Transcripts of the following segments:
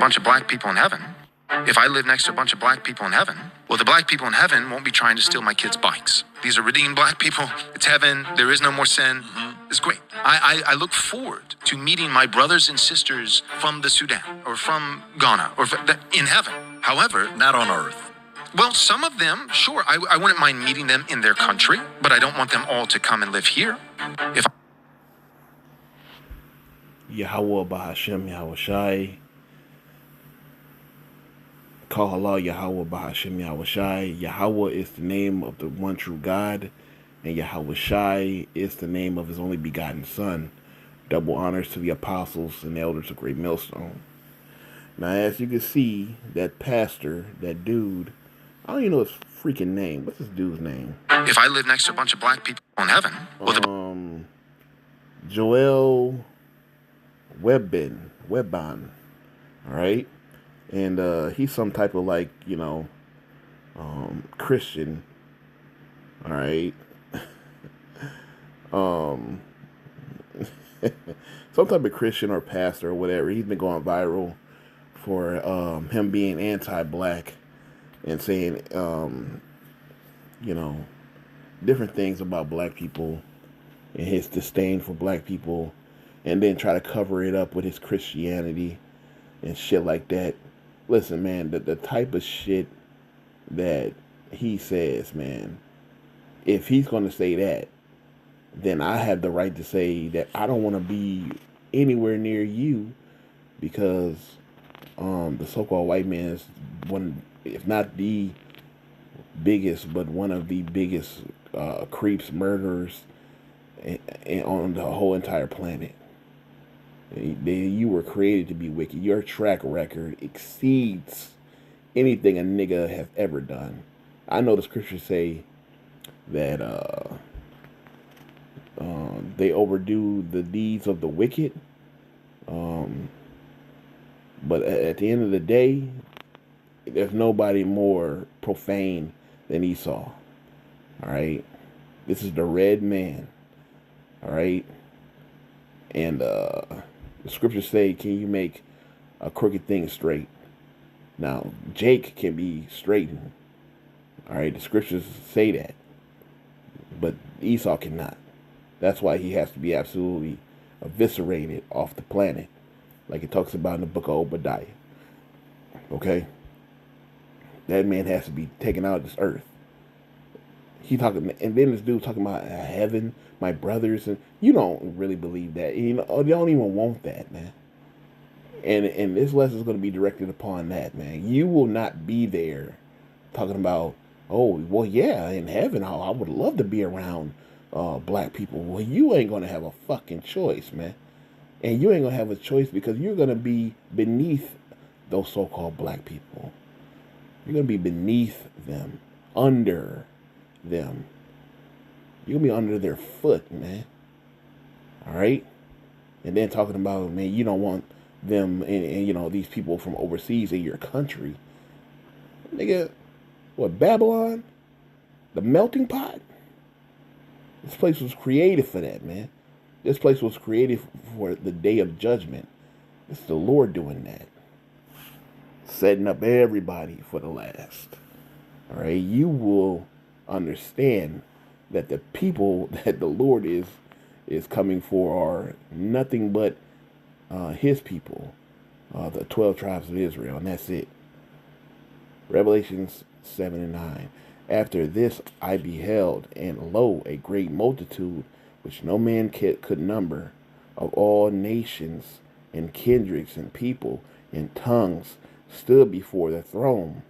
bunch of black people in heaven, if I live next to a bunch of black people in heaven, well, the black people in heaven won't be trying to steal my kids' bikes. These are redeemed black people. It's heaven. There is no more sin. It's great. I look forward to meeting my brothers and sisters from the Sudan or from Ghana or in heaven. However, not on earth. Well, some of them, sure, I wouldn't mind meeting them in their country, but I don't want them all to come and live here. If Yahweh Bahashem Yahweh Shai. Call Allah Yahweh Bahashem Yahweh Shai. Yahweh is the name of the one true God, and Yahweh Shai is the name of his only begotten Son. Double honors to the apostles and elders of Great Millstone. Now, as you can see, that pastor, that dude, I don't even know his freaking name. What's this dude's name? If I live next to a bunch of black people in heaven, well, Joel Webban, all right? And he's some type of Christian, all right? Some type of Christian or pastor or whatever. He's been going viral for him being anti-black and saying, different things about black people and his disdain for black people, and then try to cover it up with his Christianity and shit like that. Listen, man, the type of shit that he says, man, if he's going to say that, then I have the right to say that I don't want to be anywhere near you, because the so-called white man is one, if not the biggest, but one of the biggest creeps, murderers on the whole entire planet. You were created to be wicked. Your track record exceeds anything a nigga has ever done. I know the scriptures say that they overdo the deeds of the wicked. But at the end of the day, there's nobody more profane than Esau. All right? This is the red man. All right? And the scriptures say, can you make a crooked thing straight? Now, Jake can be straightened. All right? The scriptures say that. But Esau cannot. That's why he has to be absolutely eviscerated off the planet, like it talks about in the book of Obadiah. Okay? That man has to be taken out of this earth. He talking, and then this dude talking about heaven, my brothers, and you don't really believe that. You don't even want that, man. And this lesson is going to be directed upon that, man. You will not be there talking about, oh, well, yeah, in heaven, I would love to be around black people. Well, you ain't going to have a fucking choice, man. And you ain't going to have a choice because you're going to be beneath those so-called black people. You're going to be beneath them, under them. You're going to be under their foot, man. All right? And then talking about, man, you don't want them and these people from overseas in your country. Nigga, what, Babylon? The melting pot? This place was created for that, man. This place was created for the day of judgment. It's the Lord doing that. Setting up everybody for the last. All right? You will understand that the people that the Lord is coming for are nothing but his people, the 12 tribes of Israel, and that's it. Revelations 7 and 9. After this I beheld, and lo, a great multitude, which no man could number, of all nations and kindreds and people and tongues, stood before the throne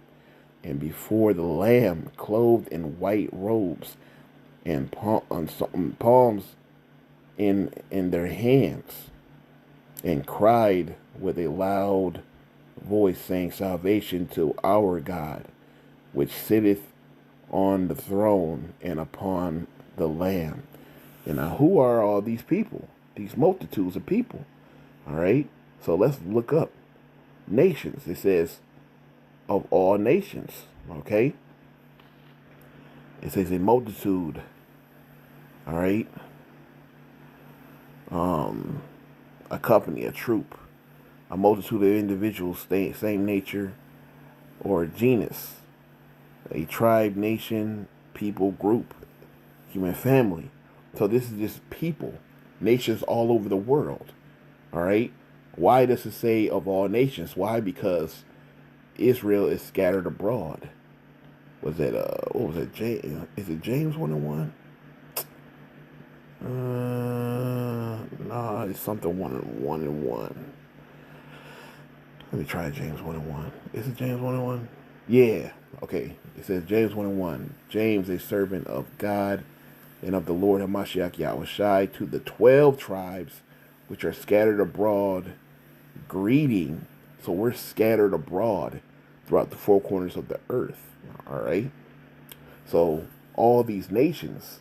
and before the Lamb, clothed in white robes, and palms in their hands, and cried with a loud voice, saying, Salvation to our God, which sitteth on the throne and upon the Lamb. And now, who are all these people? These multitudes of people. All right? So let's look up nations. It says, of all nations. Okay? It says a multitude. All right? A company, a troop. a multitude of individuals, same nature, or genus, a tribe, nation, people, group, human family. So this is just people, nations all over the world. All right. Why does it say of all nations? Why? Because Israel is scattered abroad. Was that what was it? Is it James 1:1? Nah, it's something 1:1. Let me try James 1:1. Is it James 1:1? Yeah. Okay. It says James 1:1. James, a servant of God and of the Lord Hamashiach Yahushai, to the 12 tribes which are scattered abroad, greeting. So we're scattered abroad throughout the four corners of the earth. All right. So all these nations,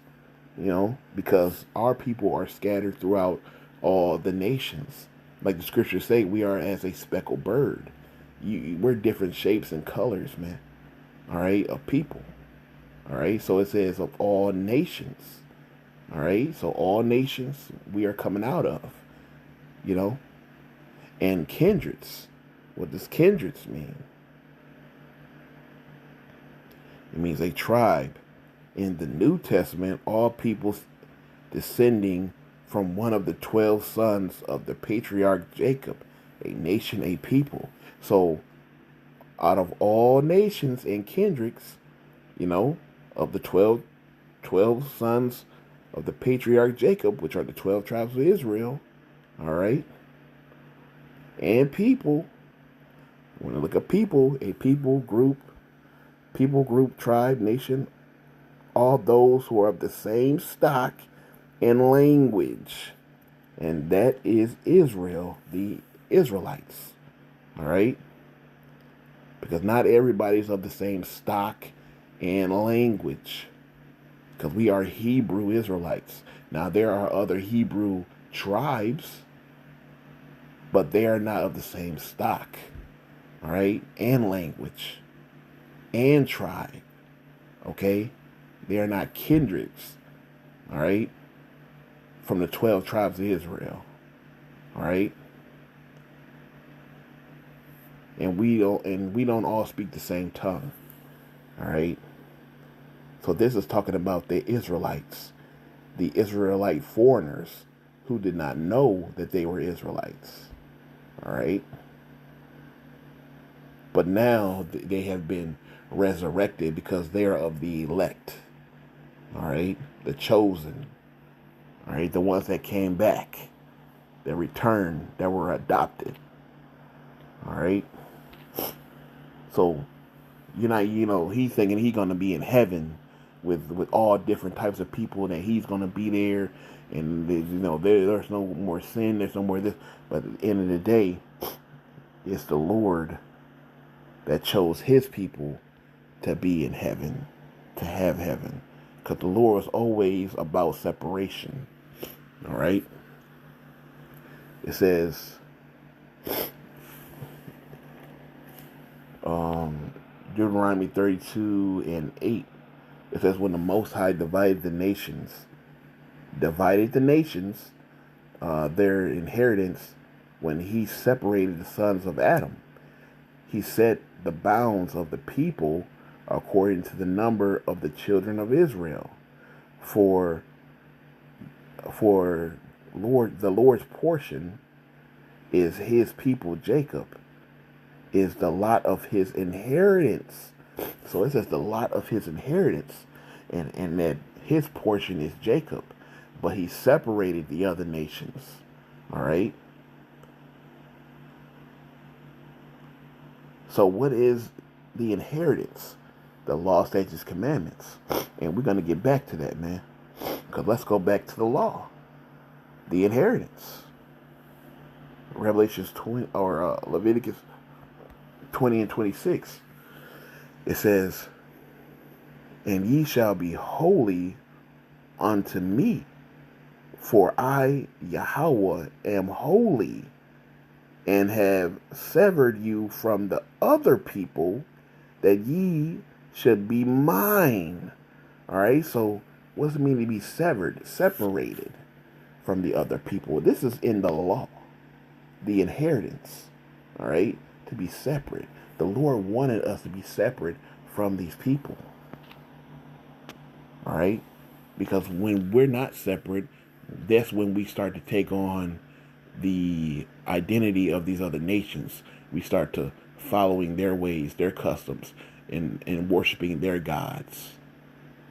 because our people are scattered throughout all the nations. Like the scriptures say, we are as a speckled bird. We're different shapes and colors, man. All right, of people. All right, so it says of all nations. All right, so all nations we are coming out of, and kindreds. What does kindreds mean? It means a tribe. In the New Testament, all peoples descending from one of the 12 sons of the patriarch Jacob, a nation, a people. So, out of all nations and kindreds, of the 12 sons of the patriarch Jacob, which are the 12 tribes of Israel, all right, and people, when I look at people, a people group, tribe, nation, all those who are of the same stock and language. And that is Israel, the Israelites. All right? Because not everybody's of the same stock and language. Because we are Hebrew Israelites. Now, there are other Hebrew tribes, but they are not of the same stock. All right? And language. And tribe. Okay? They are not kindreds, all right, from the 12 tribes of Israel, all right? And we don't all speak the same tongue, all right? So this is talking about the Israelites, the Israelite foreigners who did not know that they were Israelites, all right? But now they have been resurrected because they are of the elect. All right, the chosen. All right, the ones that came back, that returned, that were adopted. All right. So you're not, he's thinking he's gonna be in heaven with all different types of people, that he's gonna be there, and there's no more sin, there's no more this. But at the end of the day, it's the Lord that chose His people to be in heaven, to have heaven. Because the Lord was always about separation. All right? It says, Deuteronomy 32:8. It says, when the Most High divided the nations, their inheritance, when He separated the sons of Adam, He set the bounds of the people according to the number of the children of Israel. For the Lord's portion is His people Jacob, is the lot of His inheritance. So it says the lot of His inheritance, and that His portion is Jacob, but He separated the other nations. All right. So what is the inheritance? The law, statutes, commandments. And we're going to get back to that, man. Because let's go back to the law. The inheritance. Revelations 20, or Leviticus 20:26. It says, and ye shall be holy unto me, for I, Yahweh, am holy, and have severed you from the other people, that ye should be mine. All right, so what does it mean to be severed, separated from the other people? This is in the law, the inheritance. All right? To be separate. The Lord wanted us to be separate from these people. All right? Because when we're not separate, that's when we start to take on the identity of these other nations. We start to following their ways, their customs, and worshiping their gods.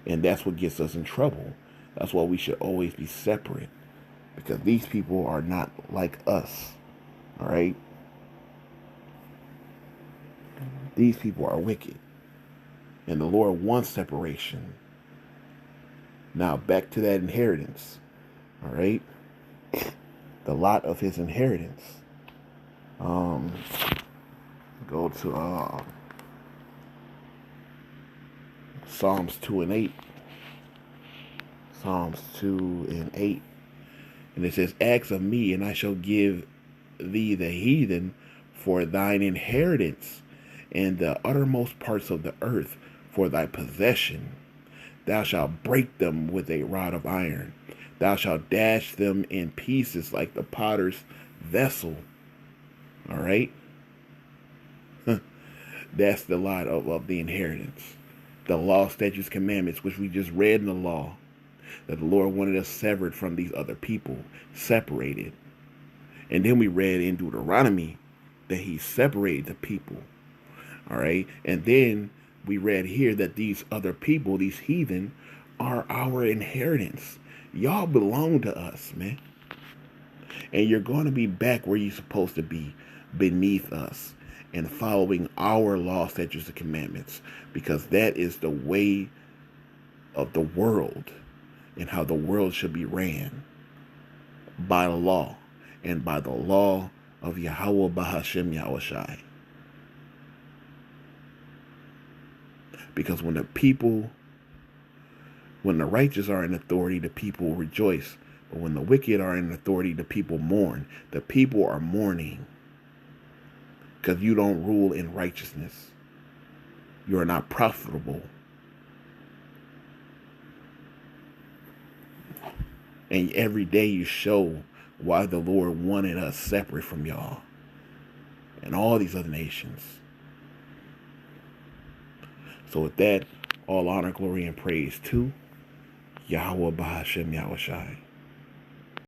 And that's what gets us in trouble. That's why we should always be separate. Because these people are not like us. All right? These people are wicked. And the Lord wants separation. Now, back to that inheritance. All right? The lot of his inheritance. Go to Psalms 2 and 8. Psalms 2 and 8. And it says, ask of me, and I shall give thee the heathen for thine inheritance, and the uttermost parts of the earth for thy possession. Thou shalt break them with a rod of iron. Thou shalt dash them in pieces like the potter's vessel. All right? That's the lot of the inheritance. The law, statutes, commandments, which we just read in the law, that the Lord wanted us severed from these other people, separated. And then we read in Deuteronomy that he separated the people. All right? And then we read here that these other people, these heathen, are our inheritance. Y'all belong to us, man. And you're going to be back where you're supposed to be, beneath us, and following our law, statutes, and commandments, because that is the way of the world and how the world should be ran, by law, and by the law of Yahweh Bahashem Yahushai. Because when the righteous are in authority, the people rejoice. But when the wicked are in authority, the people mourn. The people are mourning because you don't rule in righteousness. You are not profitable. And every day you show why the Lord wanted us separate from y'all and all these other nations. So with that, all honor, glory, and praise to Yahweh Bahashem Yahushai.